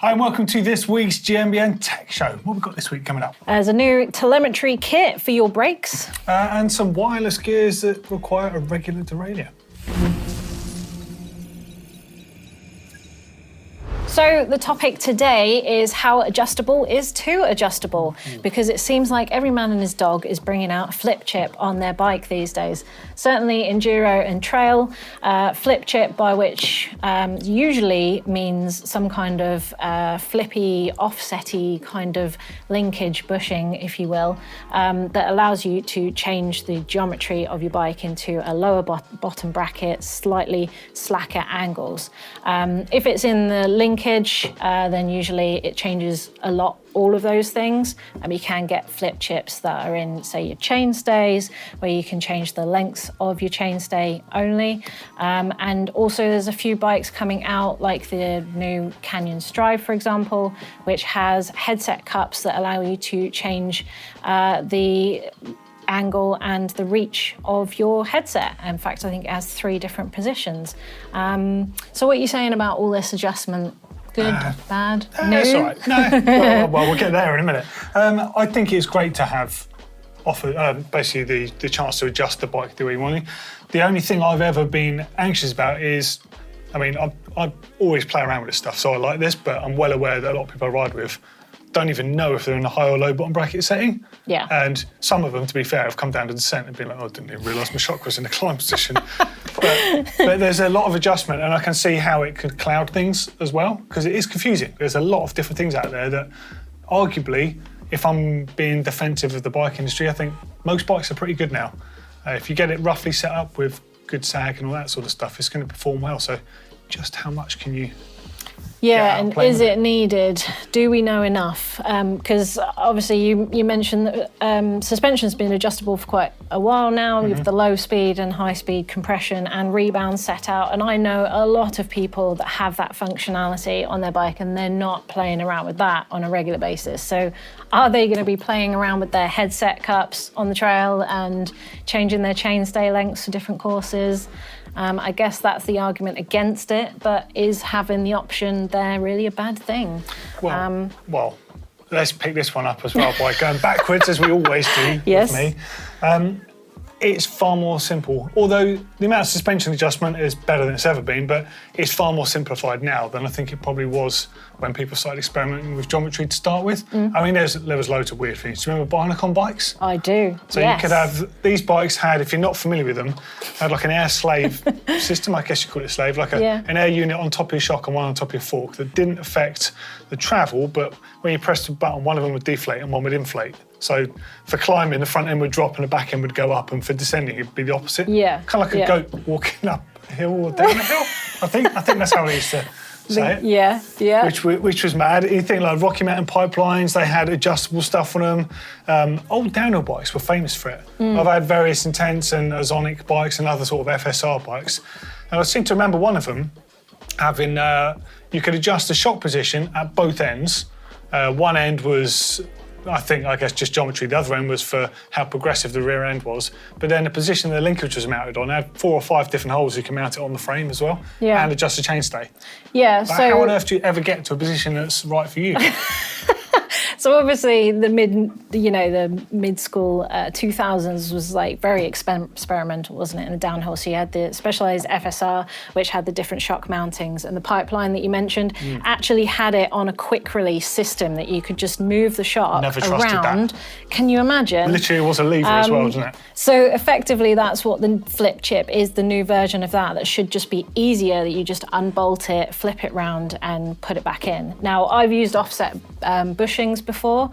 Hi and welcome to this week's GMBN Tech Show. What have we got this week coming up? There's a new telemetry kit for your brakes. And some wireless gears that require a regular derailleur. So the topic today is how adjustable is too adjustable, because it seems like every man and his dog is bringing out a flip chip on their bike these days. Certainly enduro and trail, flip chip, by which usually means some kind of flippy, offsetty kind of linkage bushing, if you will, that allows you to change the geometry of your bike into a lower bottom bracket, slightly slacker angles. If it's in the linkage, then usually it changes a lot, all of those things. You can get flip chips that are in, say, your chainstays, where you can change the lengths of your chainstay only. And also there's a few bikes coming out, like the new Canyon Strive, for example, which has headset cups that allow you to change the angle and the reach of your headset. In fact, I think it has 3 different positions. So what are you saying about all this adjustment? Good, bad, new? That's all right. No, well, we'll get there in a minute. I think it's great to have basically the chance to adjust the bike the way you want to. The only thing I've ever been anxious about is, I always play around with this stuff, so I like this, but I'm well aware that a lot of people I ride with don't even know if they're in a high or low bottom bracket setting. Yeah. And some of them, to be fair, have come down to descent and been like, oh, I didn't even realise my shock was in the climb position. but there's a lot of adjustment, and I can see how it could cloud things as well, because it is confusing. There's a lot of different things out there that, arguably, if I'm being defensive of the bike industry, I think most bikes are pretty good now. If you get it roughly set up with good sag and all that sort of stuff, it's going to perform well. So just how much can you... Yeah, and is it needed? Do we know enough? Because obviously you mentioned that suspension's been adjustable for quite a while now, with the low speed and high speed compression and rebound set out. And I know a lot of people that have that functionality on their bike and they're not playing around with that on a regular basis. So are they going to be playing around with their headset cups on the trail and changing their chainstay lengths for different courses? I guess that's the argument against it, but is having the option there really a bad thing? Well, let's pick this one up as well by going backwards, as we always do with me. It's far more simple, although the amount of suspension adjustment is better than it's ever been, but it's far more simplified now than I think it probably was when people started experimenting with geometry to start with. There was loads of weird things. Do you remember Barnacon bikes? I do, So you could have, these bikes had, if you're not familiar with them, had like an air slave system, I guess you call it slave, like an air unit on top of your shock and one on top of your fork that didn't affect the travel, but when you pressed the button, one of them would deflate and one would inflate. So for climbing, the front end would drop and the back end would go up, and for descending, it'd be the opposite. Yeah. Kind of like a goat walking up a hill or down a hill. I think that's how we used to say it. Yeah. Which was mad. You think like Rocky Mountain pipelines, they had adjustable stuff on them. Old downhill bikes were famous for it. I've had various Intense and Ozonic bikes and other sort of FSR bikes. And I seem to remember one of them having, you could adjust the shock position at both ends. One end was, I guess just geometry. The other end was for how progressive the rear end was. But then the position the linkage was mounted on had 4 or 5 different holes you can mount it on the frame as well. Yeah. And adjust the chainstay. Yeah, but how on earth do you ever get to a position that's right for you? So obviously the mid-school 2000s was like very experimental, wasn't it, in the downhill? So you had the specialized FSR, which had the different shock mountings, and the pipeline that you mentioned actually had it on a quick release system that you could just move the shock around. That. Can you imagine? Literally, it was a lever as well, wasn't it? So effectively, that's what the flip chip is, the new version of that should just be easier, that you just unbolt it, flip it round and put it back in. Now, I've used offset bushings before,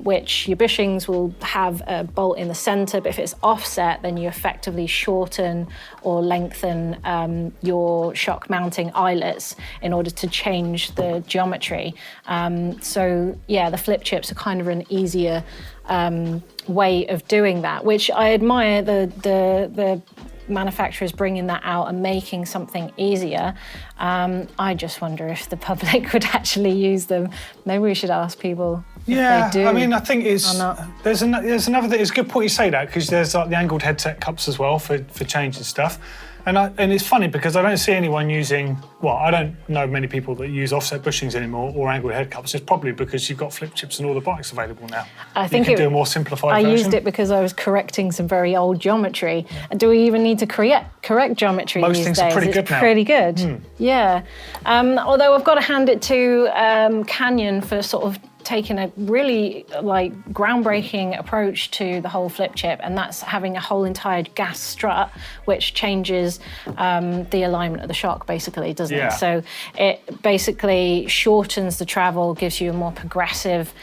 which your bushings will have a bolt in the center, but if it's offset, then you effectively shorten or lengthen your shock mounting eyelets in order to change the geometry. So yeah, the flip chips are kind of an easier way of doing that, which I admire the manufacturers bringing that out and making something easier. I just wonder if the public would actually use them. Maybe we should ask people if they do. I mean, I think there's another thing. It's a good point you say that, because there's like the angled headset cups as well for changing stuff. And it's funny because I don't see anyone using, well, I don't know many people that use offset bushings anymore or angled head cups. It's probably because you've got flip chips and all the bikes available now. I think you can do a more simplified version. I used it because I was correcting some very old geometry. And do we even need to correct geometry Most these things days? are pretty good now. Pretty good, yeah. Although I've got to hand it to Canyon for sort of taken a really groundbreaking approach to the whole flip chip, and that's having a whole entire gas strut which changes the alignment of the shock, basically, doesn't it? So it basically shortens the travel, gives you a more progressive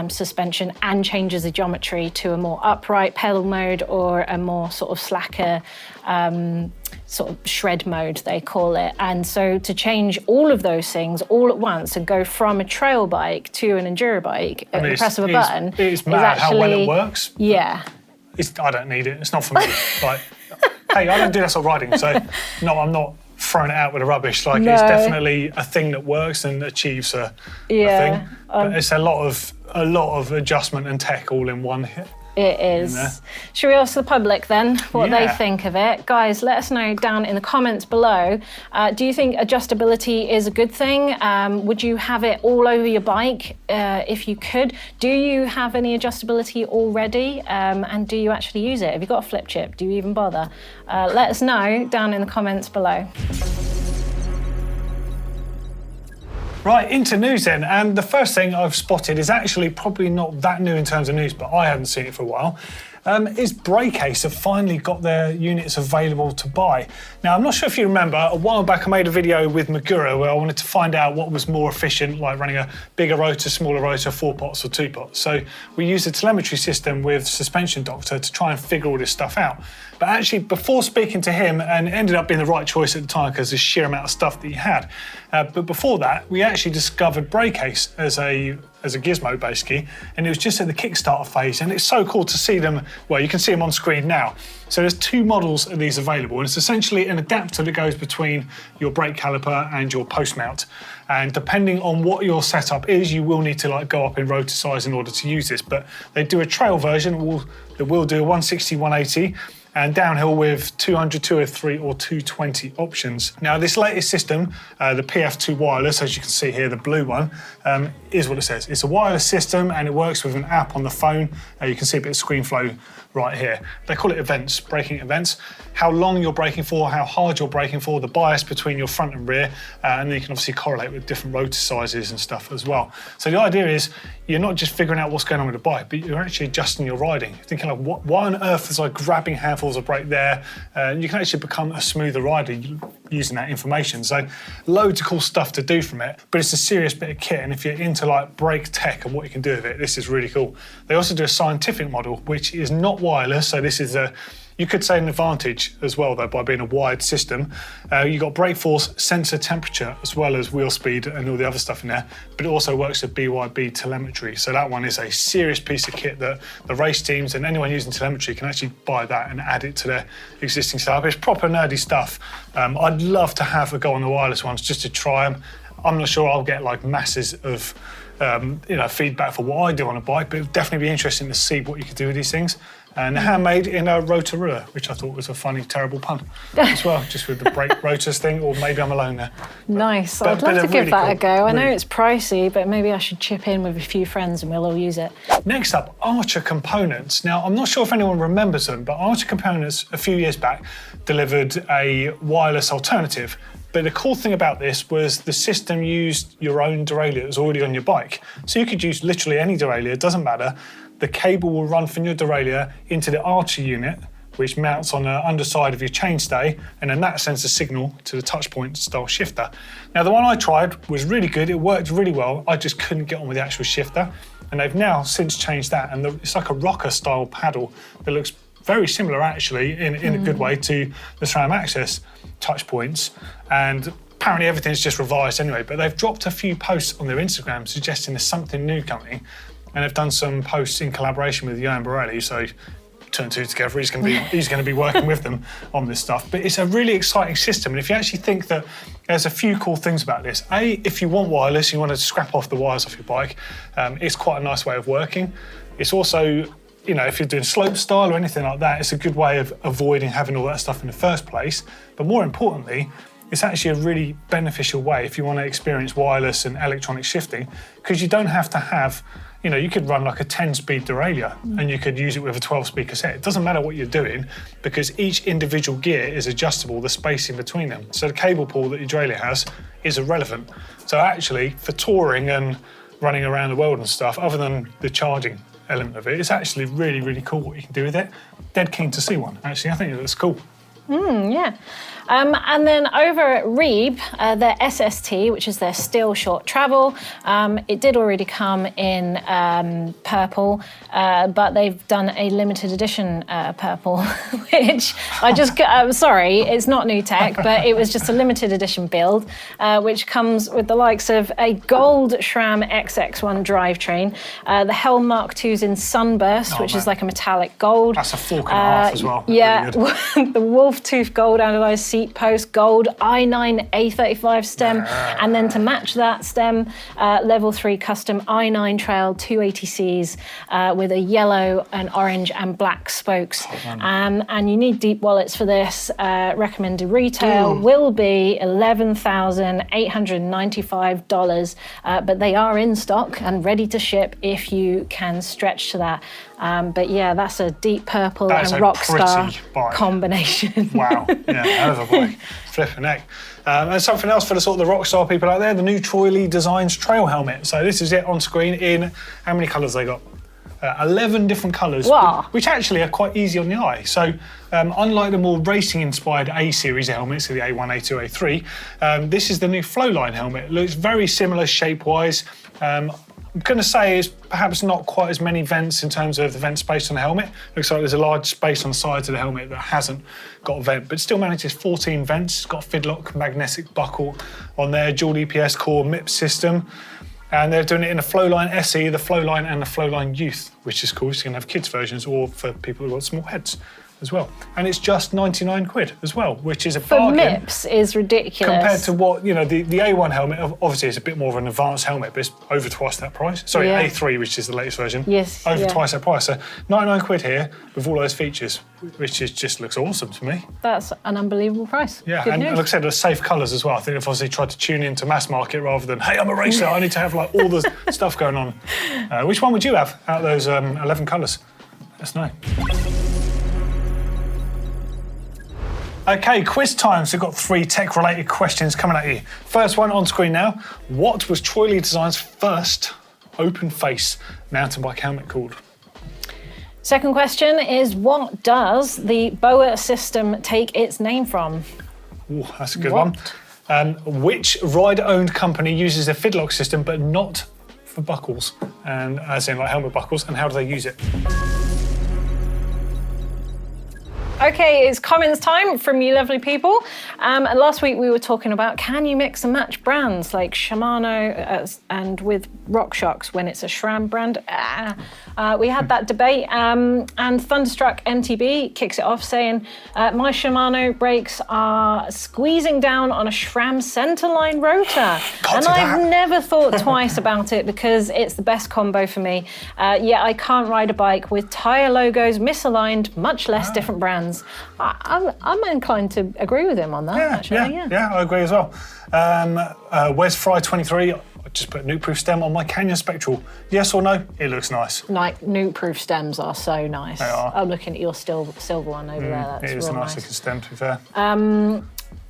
suspension, and changes the geometry to a more upright pedal mode or a more sort of slacker sort of shred mode, they call it. And so to change all of those things all at once and go from a trail bike to an enduro bike at the press of a button it's mad actually, how well it works. Yeah. I don't need it. It's not for me. Hey, I don't do that sort of riding, so no, I'm not throwing it out with the rubbish. It's definitely a thing that works and achieves a thing. But it's a lot of adjustment and tech all in one hit. It is. Should we ask the public then what they think of it? Guys, let us know down in the comments below. Do you think adjustability is a good thing? Would you have it all over your bike if you could? Do you have any adjustability already? And do you actually use it? Have you got a flip chip? Do you even bother? Let us know down in the comments below. Right, into news then, and the first thing I've spotted is actually probably not that new in terms of news, but I hadn't seen it for a while, is Brakeace have finally got their units available to buy. Now, I'm not sure if you remember, a while back I made a video with Magura where I wanted to find out what was more efficient, like running a bigger rotor, smaller rotor, 4 pots or 2 pots. So we used a telemetry system with Suspension Doctor to try and figure all this stuff out. But actually, before speaking to him, and it ended up being the right choice at the time because the sheer amount of stuff that he had, but before that, we actually discovered Brakeace as a gizmo, basically, and it was just at the Kickstarter phase, and it's so cool to see them. Well, you can see them on screen now. So there's 2 models of these available, and it's essentially an adapter that goes between your brake caliper and your post mount. And depending on what your setup is, you will need to go up in rotor size in order to use this. But they do a trail version that will do a 160, 180, and downhill with 200, 203 or 220 options. Now, this latest system, the PF2 wireless, as you can see here, the blue one, is what it says. It's a wireless system and it works with an app on the phone. You can see a bit of screen flow right here. They call it events, braking events. How long you're braking for, how hard you're braking for, the bias between your front and rear, and then you can obviously correlate with different rotor sizes and stuff as well. So the idea is you're not just figuring out what's going on with the bike, but you're actually adjusting your riding. You're thinking why on earth is I grabbing handfuls of brake there? You can actually become a smoother rider using that information. So loads of cool stuff to do from it, but it's a serious bit of kit. And if you're into brake tech and what you can do with it, this is really cool. They also do a scientific model, which is not wireless. So this is you could say an advantage as well, though, by being a wired system. You've got brake force, sensor temperature, as well as wheel speed and all the other stuff in there, but it also works with BYB telemetry. So that one is a serious piece of kit that the race teams and anyone using telemetry can actually buy that and add it to their existing setup. It's proper nerdy stuff. I'd love to have a go on the wireless ones just to try them. I'm not sure I'll get masses of feedback for what I do on a bike, but it'd definitely be interesting to see what you could do with these things. And handmade in a Rotorua, which I thought was a funny, terrible pun as well, just with the brake rotors thing, or maybe I'm alone there. Nice. I'd love to give that a go. I know it's pricey, but maybe I should chip in with a few friends and we'll all use it. Next up, Archer Components. Now, I'm not sure if anyone remembers them, but Archer Components, a few years back, delivered a wireless alternative. But the cool thing about this was the system used your own derailleur that was already on your bike. So you could use literally any derailleur, it doesn't matter. The cable will run from your derailleur into the Archer unit, which mounts on the underside of your chainstay, and then that sends a signal to the touchpoint style shifter. Now, the one I tried was really good, it worked really well, I just couldn't get on with the actual shifter, and they've now since changed that, and it's like a rocker style paddle that looks very similar actually, in a good way, to the SRAM Access touch points, and apparently everything's just revised anyway, but they've dropped a few posts on their Instagram suggesting there's something new coming, and they've done some posts in collaboration with Johan Borelli, so turn two together, he's going to be working with them on this stuff. But it's a really exciting system, and if you actually think that there's a few cool things about this. A, if you want wireless, you want to scrap off the wires off your bike, it's quite a nice way of working. It's also you know, if you're doing slope style or anything like that, it's a good way of avoiding having all that stuff in the first place. But more importantly, it's actually a really beneficial way if you want to experience wireless and electronic shifting, because you don't have to have, you know, you could run like a 10-speed derailleur and you could use it with a 12-speed cassette. It doesn't matter what you're doing because each individual gear is adjustable, the spacing between them. So the cable pull that your derailleur has is irrelevant. So actually, for touring and running around the world and stuff, other than the charging element of it, it's actually really, really cool what you can do with it. Dead keen to see one, actually. I think it looks cool. Yeah. And then over at Reeb, their SST, which is their still short travel, it did already come in purple, but they've done a limited edition purple, which I'm sorry, it's not new tech, but it was just a limited edition build, which comes with the likes of a gold SRAM XX1 drivetrain, the Helm Mark II's in Sunburst, which is like a metallic gold. That's a fork and a half as well. Yeah, really the Wolf Tooth gold anodized seat post gold i9 A35 stem, and then to match that stem, level 3 custom i9 trail 280Cs with a yellow and orange and black spokes. And you need deep wallets for this. Recommended retail will be $11,895, but they are in stock and ready to ship if you can stretch to that. But yeah, that's a deep purple and Rockstar combination. Wow, yeah, hell of a bike. Flipping heck. And something else for the sort of the Rockstar people out there, the new Troy Lee Designs trail helmet. So this is it on screen in, how many colours they got? 11 different colours, which actually are quite easy on the eye. So unlike the more racing-inspired A-series helmets, so the A1, A2, A3, this is the new Flowline helmet. It looks very similar shape-wise. I'm going to say it's perhaps not quite as many vents in terms of the vent space on the helmet. Looks like there's a large space on the sides of the helmet that hasn't got a vent, but still manages 14 vents. It's got a Fidlock magnetic buckle on there, dual EPS core MIPS system. And they're doing it in the Flowline SE, the Flowline and the Flowline Youth, which is cool. So you can have kids versions or for people who've got small heads as well. And it's just 99 quid as well, which is a bargain. For MIPS is ridiculous. Compared to what, you know, the A1 helmet, obviously it's a bit more of an advanced helmet, but it's over twice that price. Sorry, A3, which is the latest version. Yes. Over twice that price. So 99 quid here with all those features, which is just looks awesome to me. That's an unbelievable price. Yeah, Good and news. like I said, they're safe colours as well. I think they've obviously tried to tune into mass market rather than, hey, I'm a racer, I need to have like all the stuff going on. Which one would you have out of those 11 colours? Let us know. Okay, quiz time. So we've got 3 tech-related questions coming at you. First one on screen now. What was Troy Lee Design's first open-face mountain bike helmet called? Second question is, what does the BOA system take its name from? Ooh, that's a good one. Which rider-owned company uses a Fidlock system but not for buckles? And as in like helmet buckles, and how do they use it? Okay, it's comments time from you lovely people. Last week we were talking about, can you mix and match brands like Shimano and with RockShox when it's a SRAM brand? We had that debate, and Thunderstruck MTB kicks it off saying, my Shimano brakes are squeezing down on a SRAM centerline rotor. And I've never thought twice about it because it's the best combo for me. Yet I can't ride a bike with tyre logos misaligned, much less different brands. I'm inclined to agree with him on that, actually. Yeah, I agree as well. Wes Fry 23, I just put nuke-proof stem on my Canyon Spectral. Yes or no? It looks nice. Like, nuke-proof stems are so nice. They are. I'm looking at your silver one over there. That's it is real a nice looking stem, to be fair.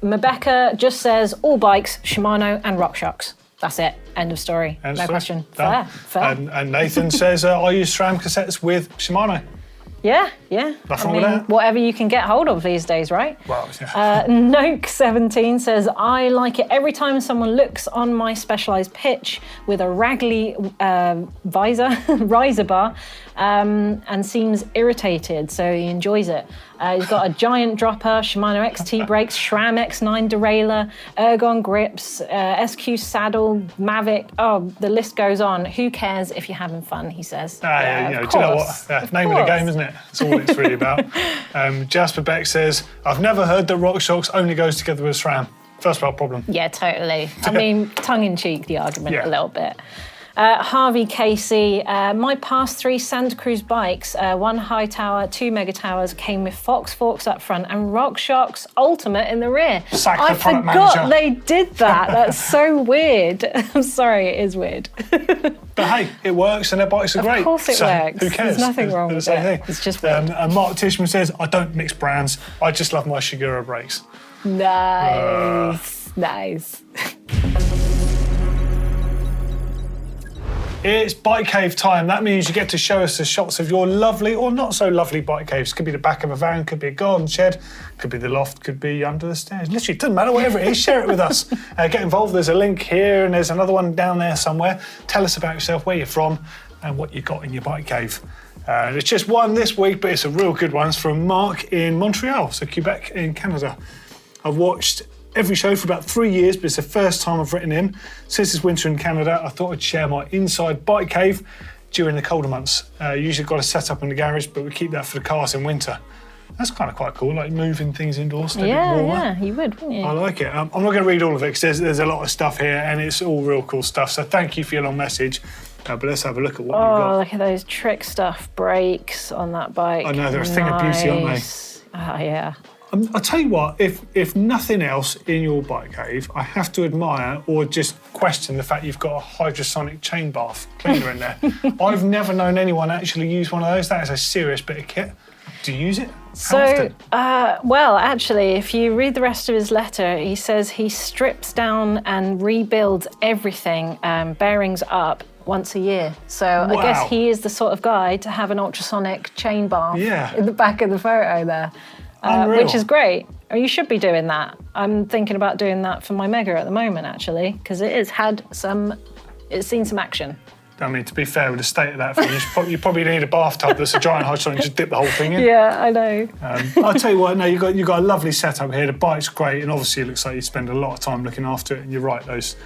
Mabecca just says, all bikes, Shimano and RockShox. That's it. End of story. End of no story. question. Done. Fair. And Nathan says, I use SRAM cassettes with Shimano. Yeah. Nothing wrong with that. Whatever you can get hold of these days, right? Well, yeah. Noke17 says, I like it every time someone looks on my specialised pitch with a Ragley riser bar and seems irritated, so he enjoys it. He's got a giant dropper, Shimano XT brakes, SRAM X9 derailleur, Ergon grips, SQ saddle, Mavic. Oh, the list goes on. Who cares if you're having fun, he says. Do you know what? Name of the game, isn't it? That's all it's really about. Jasper Beck says, I've never heard that RockShox only goes together with SRAM. First world problem. Yeah, totally. I mean, tongue-in-cheek, the argument a little bit. Harvey Casey, my past 3 Santa Cruz bikes, 1 high tower, 2 mega towers, came with Fox forks up front and RockShox Ultimate in the rear. Sack the I product forgot manager. they did that. That's so weird. I'm sorry, it is weird. But hey, it works and their bikes are great. Of course it works. Who cares? There's nothing wrong with it. It's just weird. And Mark Tishman says, I don't mix brands. I just love my Shigura brakes. Nice. Nice. It's Bike Cave time. That means you get to show us the shots of your lovely or not so lovely bike caves. Could be the back of a van, could be a garden shed, could be the loft, could be under the stairs. Literally, it doesn't matter, whatever it is, share it with us. Get involved. There's a link here and there's another one down there somewhere. Tell us about yourself, where you're from and what you got in your bike cave. It's just one this week, but it's a real good one. It's from Mark in Montreal, so Quebec in Canada. I've watched every show for about 3 years, but it's the first time I've written in. Since it's winter in Canada, I thought I'd share my inside bike cave during the colder months. Usually got a setup in the garage, but we keep that for the cars in winter. That's kind of quite cool, like moving things indoors to a bit warmer. Yeah, you would, wouldn't you? I like it. I'm not going to read all of it because there's a lot of stuff here and it's all real cool stuff. So thank you for your long message. But let's have a look at what you've got. Oh, look at those trick stuff brakes on that bike. I know, they're a thing of beauty, aren't they? Oh, yeah. I'll tell you what, if nothing else in your bike cave, I have to admire or just question the fact you've got a hydrosonic chain bath cleaner in there. I've never known anyone actually use one of those. That is a serious bit of kit. Do you use it? So, well, actually, if you read the rest of his letter, he says he strips down and rebuilds everything, bearings up, once a year. So Wow. I guess he is the sort of guy to have an ultrasonic chain bath Yeah. in the back of the photo there. Unreal. Which is great. You should be doing that. I'm thinking about doing that for my Mega at the moment, actually, because it's seen some action. I mean, to be fair, with the state of that thing, you probably need a bathtub that's a giant hydrosonic and just dip the whole thing in. Yeah, I know. I'll tell you what, no, you've got a lovely setup here. The bike's great, and obviously it looks like you spend a lot of time looking after it, and you're right, those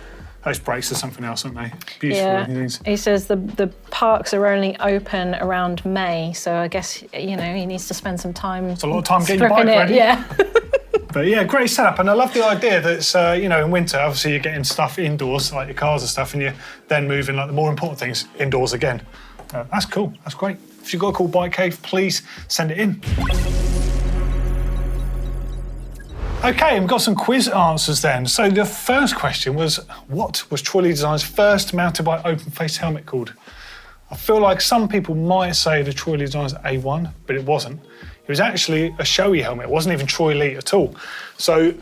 brakes are something else, aren't they? Beautiful Yeah. things. He says the parks are only open around May, so I guess, he needs to spend some time. It's a lot of time getting your bike stripping it, ready. Yeah. But yeah, great setup, and I love the idea that it's, in winter, obviously you're getting stuff indoors, like your cars and stuff, and you're then moving like the more important things indoors again. That's cool, that's great. If you've got a cool bike cave, please send it in. Okay, we've got some quiz answers then. So the first question was, what was Troy Lee Design's first mountain bike open face helmet called? I feel like some people might say the Troy Lee Design's A1, but it wasn't. It was actually a Shoei helmet. It wasn't even Troy Lee at all. So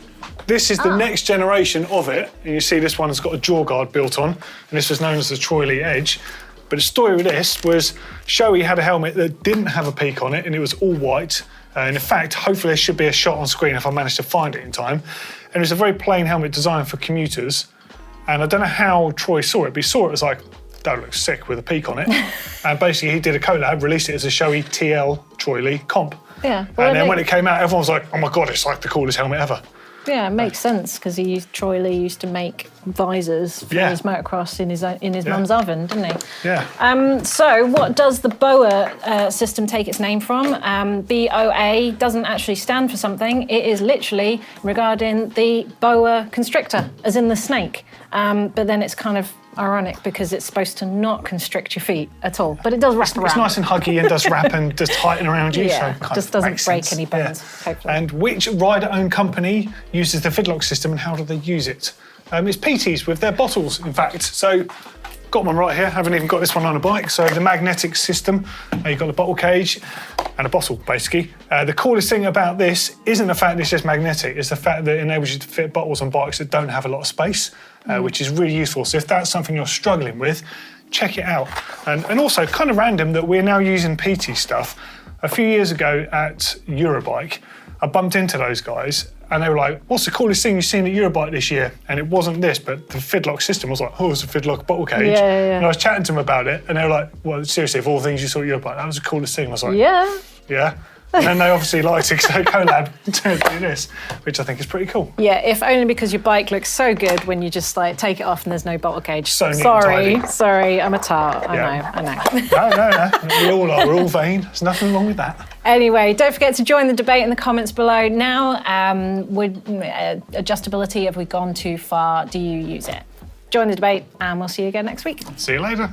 this is the next generation of it. And you see this one's got a jaw guard built on, and this was known as the Troy Lee Edge. But the story with this was Shoei had a helmet that didn't have a peak on it, and it was all white. And in fact, hopefully there should be a shot on screen if I manage to find it in time. And it was a very plain helmet designed for commuters. And I don't know how Troy saw it, but he saw it as like, that looks sick with a peak on it. And basically he did a collab, released it as a Shoei TL Troy Lee comp. Yeah. And then when it came out, everyone was like, oh my God, it's like the coolest helmet ever. Yeah, it makes sense because Troy Lee used to make visors for his motocross in his mum's oven, didn't he? Yeah. So what does the BOA system take its name from? BOA doesn't actually stand for something. It is literally regarding the boa constrictor, as in the snake. But then it's kind of ironic because it's supposed to not constrict your feet at all, but it does wrap around. It's nice and huggy and does wrap and does tighten around you. Yeah, so just doesn't break any bones, hopefully. And which rider-owned company uses the Fidlock system and how do they use it? It's PT's with their bottles, in fact. So, got one right here. Haven't even got this one on a bike. So the magnetic system, you've got the bottle cage and a bottle, basically. The coolest thing about this isn't the fact that it's just magnetic, it's the fact that it enables you to fit bottles on bikes that don't have a lot of space, which is really useful. So if that's something you're struggling with, check it out. And also, kind of random that we're now using PT stuff. A few years ago at Eurobike, I bumped into those guys and they were like, what's the coolest thing you've seen at Eurobike this year? And it wasn't this, but the Fidlock system. I was like, oh, it's a Fidlock bottle cage. Yeah. And I was chatting to them about it and they were like, well, seriously, of all the things you saw at Eurobike, that was the coolest thing. I was like, yeah. And then they obviously liked it, so collab to do this, which I think is pretty cool. Yeah, if only because your bike looks so good when you just like take it off and there's no bottle cage. So neat and tidy. Sorry, I'm a tart. Yeah. I know. No. We all are. We're all vain. There's nothing wrong with that. Anyway, don't forget to join the debate in the comments below. Now, with adjustability, have we gone too far? Do you use it? join the debate, and we'll see you again next week. See you later.